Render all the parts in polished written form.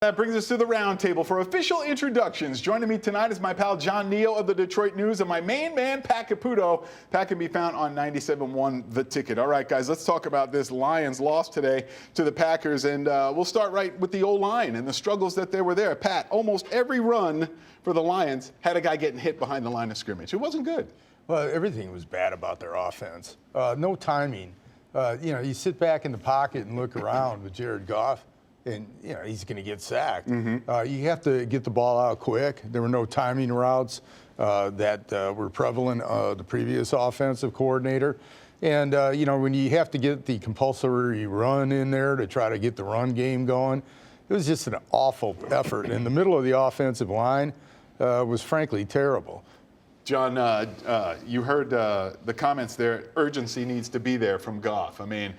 That brings us to the roundtable for official introductions. Joining me tonight is my pal John Niyo of the Detroit News and my main man, Pat Caputo. Pat can be found on 97.1 The Ticket. All right, guys, let's talk about this Lions loss today to the Packers, and we'll start right with the O-line and the struggles that they were there. Pat, almost every run for the Lions had a guy getting hit behind the line of scrimmage. It wasn't good. Well, everything was bad about their offense. No timing. You sit back in the pocket and look around with Jared Goff, and he's going to get sacked. You have to get the ball out quick. There were no timing routes that were prevalent the previous offensive coordinator. And, when you have to get the compulsory run in there to try to get the run game going, it was just an awful effort. And the middle of the offensive line was frankly terrible. John, you heard the comments there. Urgency needs to be there from Goff. I mean,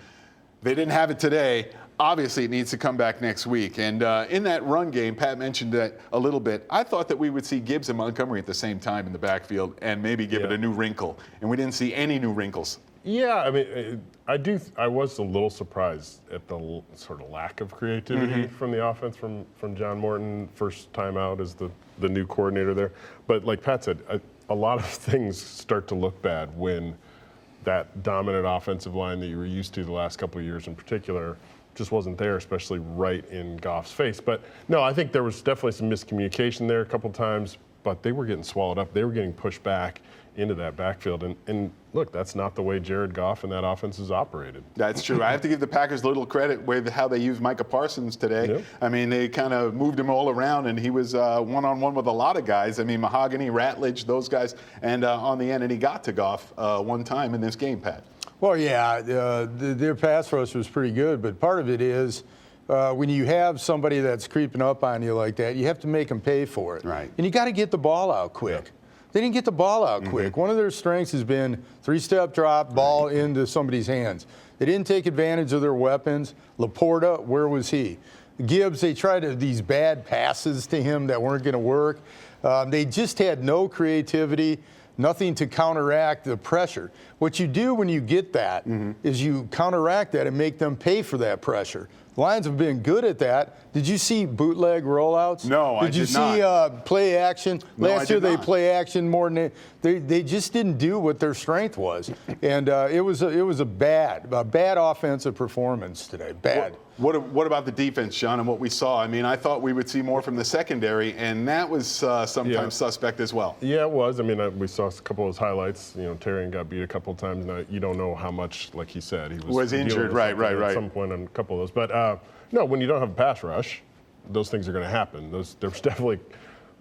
they didn't have it today. Obviously, it needs to come back next week. And in that run game, Pat mentioned that a little bit. I thought that we would see Gibbs and Montgomery at the same time in the backfield and maybe give it a new wrinkle. And we didn't see any new wrinkles. Yeah, I mean, I was a little surprised at the sort of lack of creativity from the offense from John Morton, first time out as the new coordinator there. But like Pat said, a lot of things start to look bad when that dominant offensive line that you were used to the last couple of years in particular just wasn't there, especially right in Goff's face. But no, I think there was definitely some miscommunication there a couple times, but they were getting swallowed up. They were getting pushed back into that backfield. And look, that's not the way Jared Goff and that offense is operated. That's true. I have to give the Packers a little credit with how they used Micah Parsons today. Yep. I mean, they kind of moved him all around, and he was one-on-one with a lot of guys. I mean, Mahogany, Ratledge, those guys. And on the end, and he got to Goff one time in this game, Pat. Well, yeah, their pass rush was pretty good, but part of it is when you have somebody that's creeping up on you like that, you have to make them pay for it. Right. And you got to get the ball out quick. Yep. They didn't get the ball out quick. One of their strengths has been three-step drop, ball into somebody's hands. They didn't take advantage of their weapons. Laporta, where was he? Gibbs, they tried these bad passes to him that weren't going to work. They just had no creativity, nothing to counteract the pressure. What you do when you get that is you counteract that and make them pay for that pressure. The Lions have been good at that. Did you see bootleg rollouts? No, I did not. Did you see play action? No, Last year they play action more than they just didn't do what their strength was, and it was a bad offensive performance today. Bad. What about the defense, John, and what we saw? I mean, I thought we would see more from the secondary, and that was sometimes suspect as well. Yeah, it was. I mean, we saw a couple of his highlights. Terrian got beat a couple of times. Now, you don't know how much, like he said, he was injured. Right. At some point on a couple of those. But no, when you don't have a pass rush, those things are going to happen. There was definitely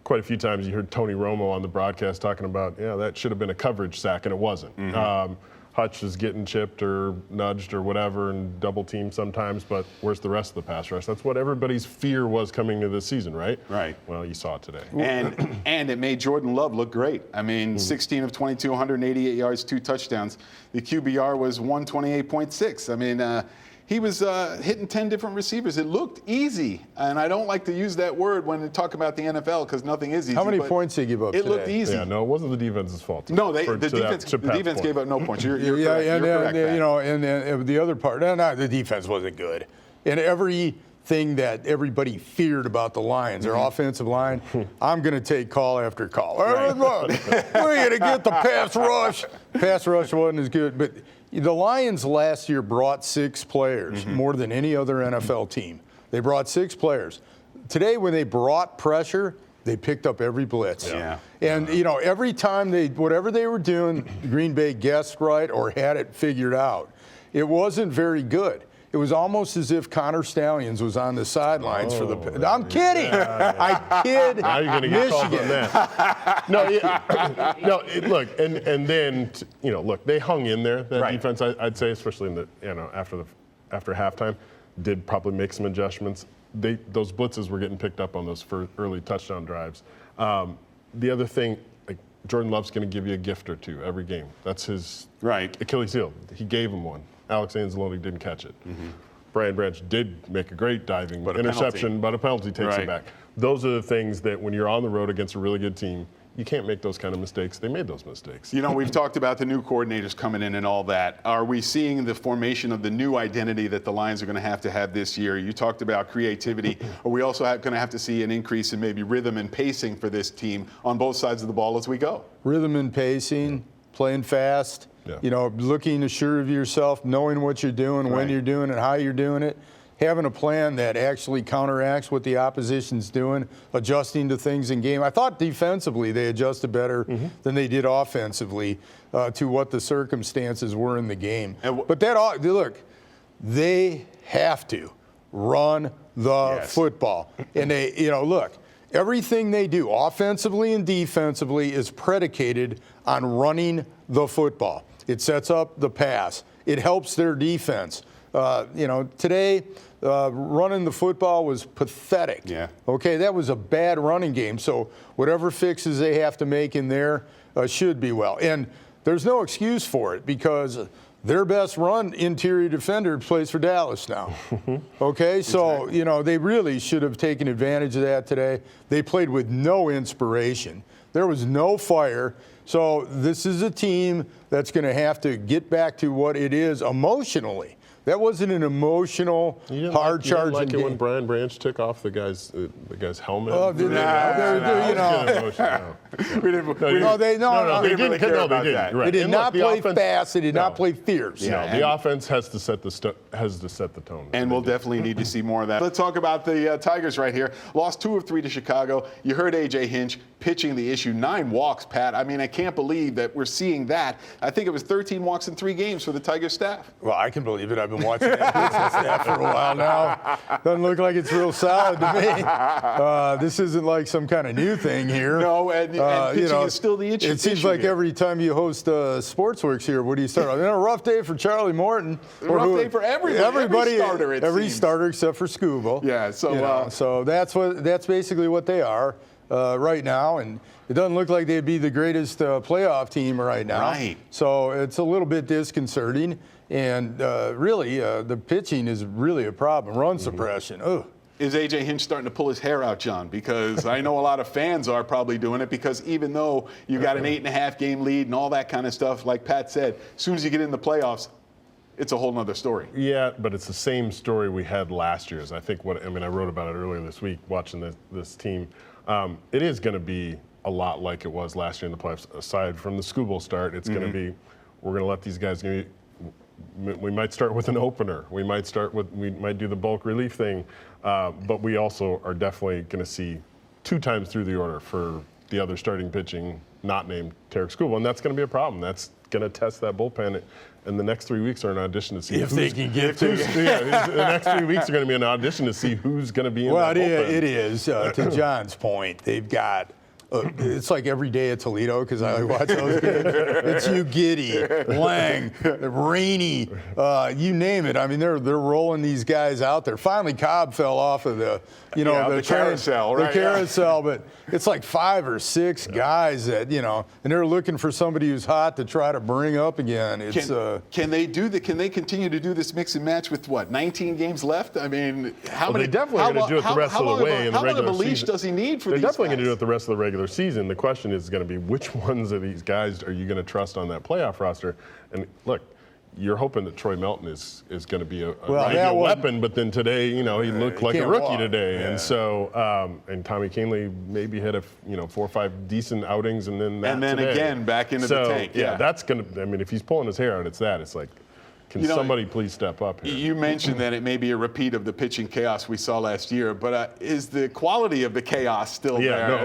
quite a few times you heard Tony Romo on the broadcast talking about, that should have been a coverage sack, and it wasn't. Hutch is getting chipped or nudged or whatever and double teamed sometimes, but where's the rest of the pass rush? That's what everybody's fear was coming to this season, right? Right. Well, you saw it today. And it made Jordan Love look great. I mean, 16 of 22, 188 yards, 2 touchdowns. The QBR was 128.6. I mean, he was hitting 10 different receivers. It looked easy, and I don't like to use that word when we talk about the NFL because nothing is easy. How many points did he give up today? It looked easy. Yeah, no, it wasn't the defense's fault. No, the defense gave up no points. You're correct. And the other part, the defense wasn't good. And everything that everybody feared about the Lions, their offensive line, I'm going to take call after call. We're going to get the pass rush. Pass rush wasn't as good, but the Lions last year brought 6 players, more than any other NFL team. They brought 6 players. Today, when they brought pressure, they picked up every blitz. Yeah. And, every time whatever they were doing, Green Bay guessed right or had it figured out. It wasn't very good. It was almost as if Connor Stallions was on the sidelines for the. I'm kidding. I kid. Now you're going to get called on that. Look, and then look, they hung in there. That defense, I'd say, especially in the after halftime, did probably make some adjustments. Those blitzes were getting picked up on those early touchdown drives. The other thing, like Jordan Love's going to give you a gift or two every game. That's his Achilles heel. He gave him one. Alex Anzalone didn't catch it. Brian Branch did make a great diving interception, but a penalty takes him back. Those are the things that when you're on the road against a really good team, you can't make those kind of mistakes. They made those mistakes. You know, we've talked about the new coordinators coming in and all that. Are we seeing the formation of the new identity that the Lions are going to have this year? You talked about creativity. Are we also going to have to see an increase in maybe rhythm and pacing for this team on both sides of the ball as we go? Rhythm and pacing, playing fast, you know, looking assured of yourself, knowing what you're doing, when you're doing it, how you're doing it, having a plan that actually counteracts what the opposition's doing, adjusting to things in game. I thought defensively they adjusted better than they did offensively to what the circumstances were in the game. But that, look, they have to run the football. And they, you know, look, everything they do offensively and defensively is predicated on running the football. It sets up the pass. It helps their defense. You know, today, running the football was pathetic. Yeah. Okay, that was a bad running game. So whatever fixes they have to make in there should be well. And there's no excuse for it because their best run interior defender plays for Dallas now. Okay, so, you know, they really should have taken advantage of that today. They played with no inspiration. There was no fire. So this is a team that's going to have to get back to what it is emotionally. That wasn't an emotional, hard-charging like game. it when Brian Branch took off the guy's helmet? Oh, did they did not play fast. They did not play fierce. No, the offense has to set the tone. And we'll definitely need to see more of that. Let's talk about the Tigers right here. Lost 2 of 3 to Chicago. You heard A.J. Hinch pitching the issue. 9 walks, Pat. I mean, I can't believe that we're seeing that. I think it was 13 walks in 3 games for the Tigers staff. Well, I can believe it. I've been watching that pitching staff for a while now. Doesn't look like it's real solid to me. This isn't like some kind of new thing here. No, and pitching is still the issue. It seems like every time you host Sportsworks here, what do you start? A rough day for Charlie Morton. Rough day for everybody. Every starter except for Scooble. Yeah, so so that's basically what they are right now, and it doesn't look like they'd be the greatest playoff team right now. Right. So it's a little bit disconcerting, and really the pitching is really a problem. Run suppression. Ugh. Is A.J. Hinch starting to pull his hair out, John? Because I know a lot of fans are probably doing it because even though you got an 8.5 game lead and all that kind of stuff, like Pat said, as soon as you get in the playoffs, it's a whole nother story. Yeah, but it's the same story we had last year. I think I wrote about it earlier this week watching this team. It is going to be a lot like it was last year in the playoffs. Aside from the Scooble start, it's going to be, we're going to let these guys, we might start with an opener. We might do the bulk relief thing. But we also are definitely going to see 2 times through the order for the other starting pitching not named Tarek Skubal, and that's going to be a problem. That's going to test that bullpen, and the next 3 weeks are an audition to see if they can get to. The next 3 weeks are going to be an audition to see who's going to be in that bullpen. Well, it is. To John's point, they've got. It's like every day at Toledo because I watch those games. It's Ugidi, Lang, Rainey, you name it. I mean, they're rolling these guys out there. Finally, Cobb fell off of the carousel, right? The carousel, but it's like 5 or 6 guys that and they're looking for somebody who's hot to try to bring up again. It's can they continue to do this mix and match with 19 games left? I mean, how many? They're definitely going to do it the rest of the way in the regular season. How long of a leash does he need for these guys? They're definitely going to do it the rest of the regular season. The question is going to be which ones of these guys are you going to trust on that playoff roster? And look, you're hoping that Troy Melton is going to be a regular weapon, but then today, he looked like a rookie today, and so and Tommy Kahnle maybe had 4 or 5 decent outings, and then today. Again back into the tank. Yeah, that's going to. I mean, if he's pulling his hair out, it's that. It's like. Can somebody please step up here? You mentioned that it may be a repeat of the pitching chaos we saw last year, but is the quality of the chaos still there? No,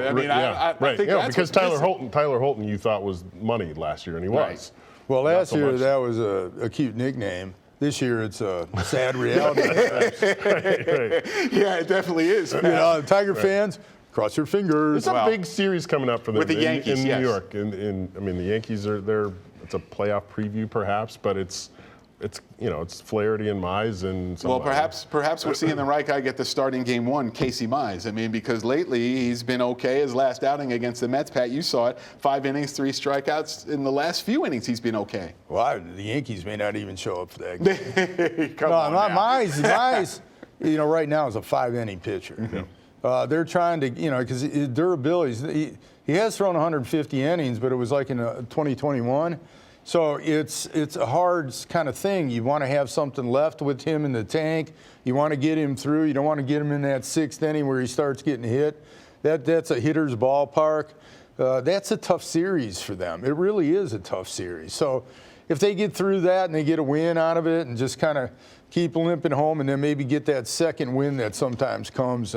I think that's because Tyler Holton you thought was money last year, and he was. Well, last year that was a cute nickname. This year it's a sad reality. Right. Yeah, it definitely is. Tiger fans, cross your fingers. It's a big series coming up for them with the Yankees in New York. I mean, the Yankees are there. It's a playoff preview, perhaps, but it's Flaherty and Mize and somebody. Well, perhaps we're seeing the right guy get the start in Game 1, Casey Mize. I mean, because lately he's been okay. His last outing against the Mets, Pat, you saw it, 5 innings, 3 strikeouts. In the last few innings, he's been okay. Well, the Yankees may not even show up for that game. Come on now. Mize, right now is a 5-inning pitcher. They're trying to, because durability. He has thrown 150 innings, but it was like in 2021. So it's a hard kind of thing. You want to have something left with him in the tank. You want to get him through. You don't want to get him in that 6th inning where he starts getting hit. That's a hitter's ballpark. That's a tough series for them. It really is a tough series. So if they get through that and they get a win out of it and just kind of keep limping home and then maybe get that second win that sometimes comes,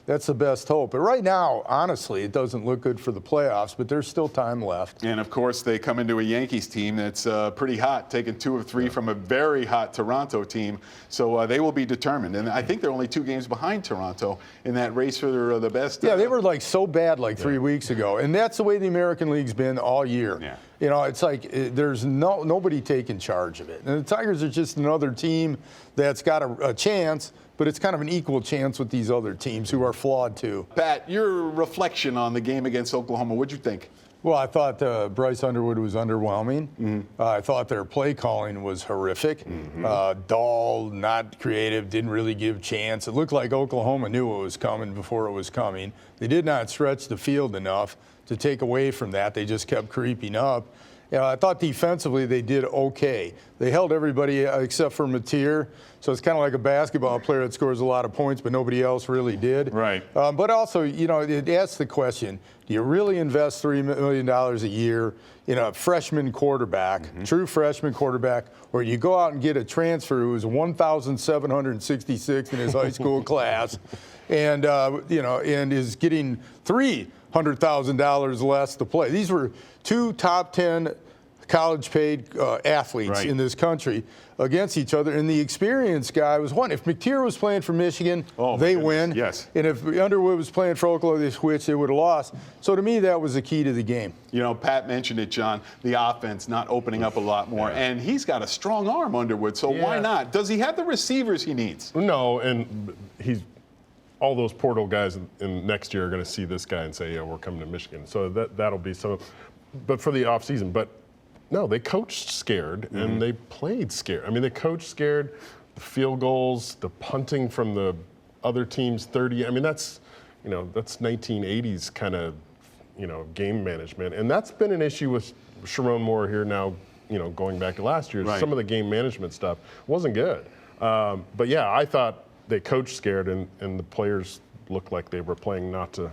that's the best hope. But right now, honestly, it doesn't look good for the playoffs, but there's still time left. And, of course, they come into a Yankees team that's pretty hot, taking 2 of 3 from a very hot Toronto team. So they will be determined. And I think they're only 2 games behind Toronto in that race for the best. Yeah, they were like so bad like 3 weeks ago. And that's the way the American League's been all year. Yeah. It's like there's nobody taking charge of it. And the Tigers are just another team that's got a chance, but it's kind of an equal chance with these other teams who are flawed too. Pat, your reflection on the game against Oklahoma, what'd you think? Well, I thought Bryce Underwood was underwhelming. I thought their play calling was horrific. Dull, not creative, didn't really give chance. It looked like Oklahoma knew what was coming before it was coming. They did not stretch the field enough to take away from that. They just kept creeping up. I thought defensively they did okay. They held everybody except for Mateer. So it's kind of like a basketball player that scores a lot of points, but nobody else really did. Right. But also, it asks the question, do you really invest $3 million a year in a freshman quarterback, true freshman quarterback, or you go out and get a transfer who was 1,766 in his high school class and, and is getting $300,000 less to play? These were 2 top 10 college-paid athletes in this country against each other, and the experienced guy was one. If McTeer was playing for Michigan, they win. Yes. And if Underwood was playing for Oklahoma, they switched, they would have lost. So to me, that was the key to the game. Pat mentioned it, John, the offense not opening up a lot more, and he's got a strong arm, Underwood, so why not? Does he have the receivers he needs? No, and all those portal guys in next year are going to see this guy and say, yeah, we're coming to Michigan. So that'll be some. But for the offseason, no, they coached scared and they played scared. I mean, they coached scared, the field goals, the punting from the other team's 30. I mean, that's 1980s kind of, game management. And that's been an issue with Sharon Moore here now, going back to last year. Right. Some of the game management stuff wasn't good. But yeah, I thought they coached scared and the players looked like they were playing not to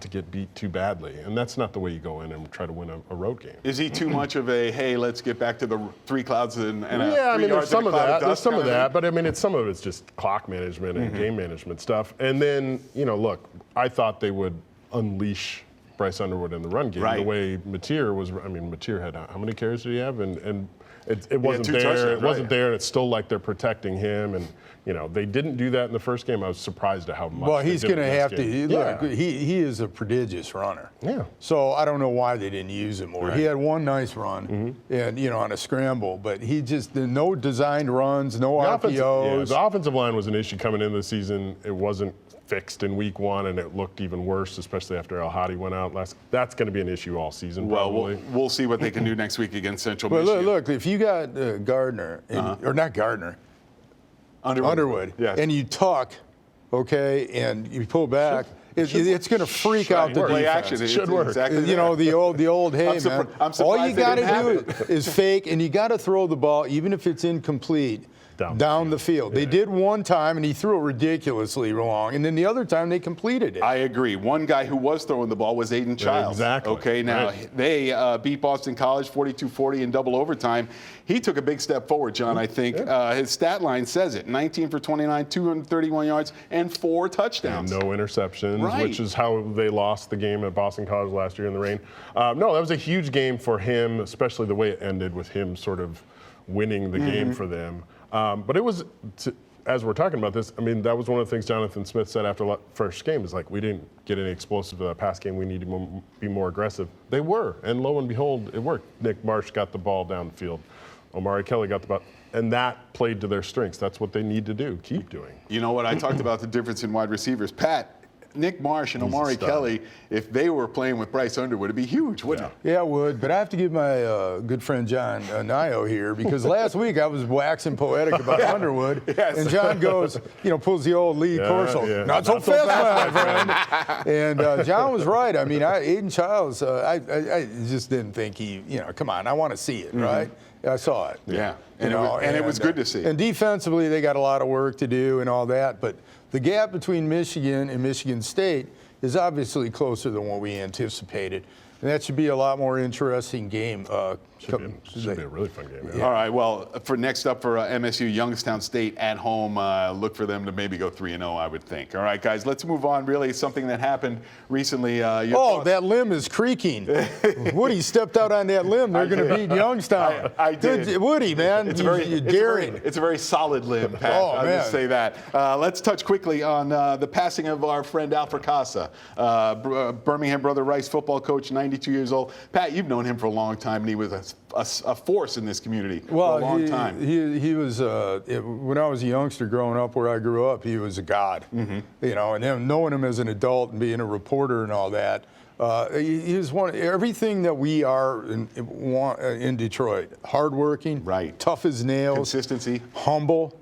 get beat too badly. And that's not the way you go in and try to win a road game. Is he too much of a, hey, let's get back to the 3 clouds and yeah, I mean, there's some of that. There's some of that. But But, I mean, some of it's just clock management and game management stuff. And then, look, I thought they would unleash Bryce Underwood in the run game. The way Mateer was, Mateer had, how many carries did he have? And it wasn't there. It wasn't there, and it's still like they're protecting him. And, they didn't do that in the first game. I was surprised at how much. Well, he's going to have game. to. Look, he is a prodigious runner. Yeah. So I don't know why they didn't use him more. Right. He had one nice run, and on a scramble, but he just no designed runs, no RPOs. The offensive line was an issue coming into the season. It wasn't fixed in week 1, and it looked even worse, especially after El Hadi went out last. That's going to be an issue all season, probably. Well, we'll see what they can do next week against Central Michigan. Look, if you got Gardner, or not Gardner, Underwood, yes. and you tuck, and you pull back, it's going to freak out the play defense. action. It should work. Exactly the old hey, man. All you got to do it. is fake, and you got to throw the ball, even if it's incomplete, down the field. They did one time, and he threw it ridiculously long, and then the other time they completed it. I agree. One guy who was throwing the ball was Aiden Childs. Exactly. Okay, now they beat Boston College 42-40 in double overtime. He took a big step forward, John, I think. His stat line says it. 19 for 29, 231 yards, and 4 touchdowns. And no interceptions, which is how they lost the game at Boston College last year in the rain. No, that was a huge game for him, especially the way it ended with him sort of winning the game for them. But it was, as we're talking about this, that was one of the things Jonathan Smith said after the first game is like, we didn't get any explosive pass game. We need to be more aggressive. They were, and lo and behold, it worked. Nick Marsh got the ball down the field. Omari Kelly got the ball, and that played to their strengths. That's what they need to do, keep doing. You know what? I talked about the difference in wide receivers. Pat, Nick Marsh and He's a Omari stud. Kelly, if they were playing with Bryce Underwood, it'd be huge, wouldn't it? Yeah, it would. But I have to give my good friend John Niyo here, because last week I was waxing poetic about Underwood, Yes. and John goes, pulls the old Lee Corso. yeah. Not so fast, my friend. And John was right. I mean, Aiden Childs, I just didn't think he, come on, I want to see it, right? I saw it. Yeah. And it was good to see. And defensively, they got a lot of work to do and all that. But the gap between Michigan and Michigan State is obviously closer than what we anticipated. And that should be a lot more interesting game. Should be a really fun game. Yeah. All right, well, for next up for MSU, Youngstown State at home, look for them to maybe go 3-0, I would think. All right, guys, let's move on. Really, something that happened recently. That limb is creaking. Woody stepped out on that limb. They're going to beat Youngstown. I did. Good, Woody, man, It's daring. a very solid limb, Pat. Oh, I'll man. just say that. Let's touch quickly on the passing of our friend Al Fracassa, Birmingham Brother Rice football coach, 92 years old. Pat, you've known him for a long time, and he was a force in this community for a long time. He was, when I was a youngster growing up where I grew up, he was a god. And then knowing him as an adult and being a reporter and all that, he was everything that we are in Detroit. Hardworking, right, tough as nails, consistency, humble,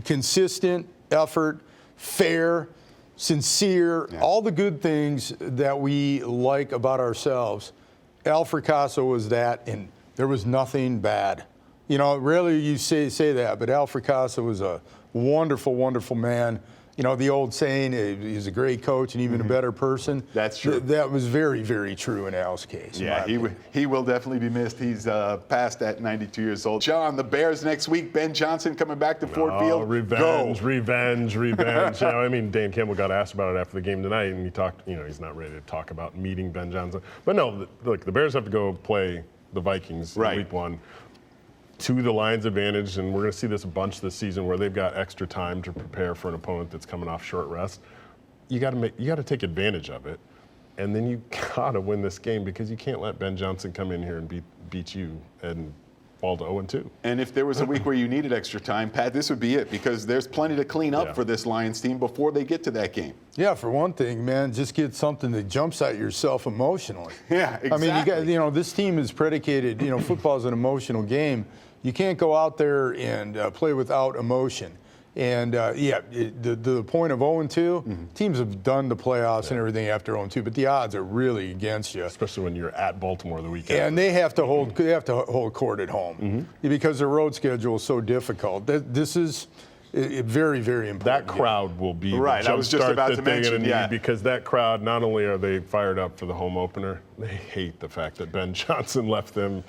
consistent effort, fair, sincere, all the good things that we like about ourselves. Al Fracassa was that, and there was nothing bad. Rarely you say that, but Al Fracassa was a wonderful, wonderful man. The old saying, he's a great coach and even a better person. That's true. That was very, very true in Al's case. Yeah, he will definitely be missed. He's past at 92 years old. John, the Bears next week. Ben Johnson coming back to Ford Field. Revenge. Go. Dan Campbell got asked about it after the game tonight, and he talked, he's not ready to talk about meeting Ben Johnson. But no, look, the Bears have to go play the Vikings in week 1. To the Lions' advantage, and we're going to see this a bunch this season where they've got extra time to prepare for an opponent that's coming off short rest. You got to take advantage of it, and then you got to win this game, because you can't let Ben Johnson come in here and beat you and fall to 0-2. And if there was a week where you needed extra time, Pat, this would be it, because there's plenty to clean up for this Lions team before they get to that game. Yeah, for one thing, man, just get something that jumps at yourself emotionally. Yeah, exactly. I mean, you got, this team is predicated, football is an emotional game. You can't go out there and play without emotion. And, the point of 0-2, teams have done the playoffs and everything after 0-2, but the odds are really against you. Especially when you're at Baltimore the weekend. And they have to hold court at home because their road schedule is so difficult. This is very, very important. That crowd will be right. I was just about to mention, because that crowd, not only are they fired up for the home opener, they hate the fact that Ben Johnson left them,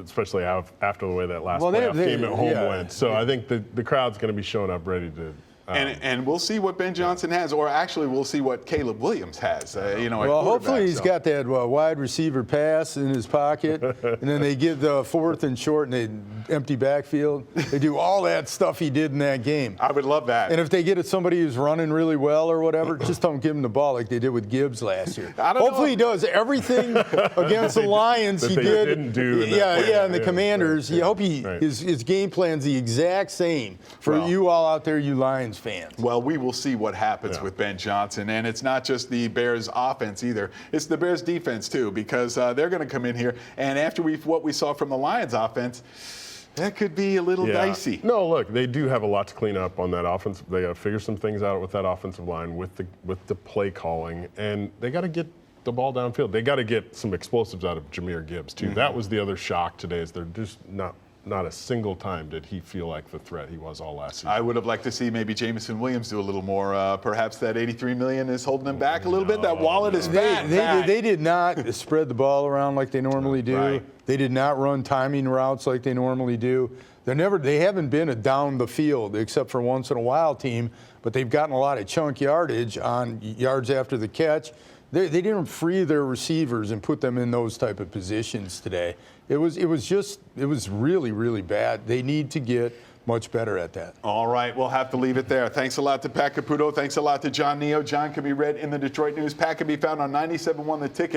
especially after the way that last playoff game at home went. So I think the crowd's going to be showing up ready to. And we'll see what Ben Johnson has, or actually we'll see what Caleb Williams has. Well, hopefully he's got that wide receiver pass in his pocket, and then they get the 4th and short and they empty backfield. They do all that stuff he did in that game. I would love that. And if they get at somebody who's running really well or whatever, just don't give him the ball like they did with Gibbs last year. Hopefully he does everything against the Lions he didn't do. And the Commanders. I hope his game plan's the exact same for you all out there, you Lions fans. Well, we will see what happens with Ben Johnson. And it's not just the Bears offense either. It's the Bears defense too, because they're going to come in here. And after what we saw from the Lions offense, that could be a little dicey. No, look, they do have a lot to clean up on that offense. They got to figure some things out with that offensive line, with the play calling, and they got to get the ball downfield. They got to get some explosives out of Jahmyr Gibbs too. That was the other shock today, is they're just not a single time did he feel like the threat he was all last season. I would have liked to see maybe Jameson Williams do a little more. Perhaps that $83 million is holding him back a little bit. That wallet is fat. They did not spread the ball around like they normally do. Right. They did not run timing routes like they normally do. They haven't been a down the field except for once in a while team, but they've gotten a lot of chunk yardage on yards after the catch. They didn't free their receivers and put them in those type of positions today. It was really, really bad. They need to get much better at that. All right, we'll have to leave it there. Thanks a lot to Pat Caputo. Thanks a lot to John Niyo. John can be read in the Detroit News. Pat can be found on 97.1 The Ticket.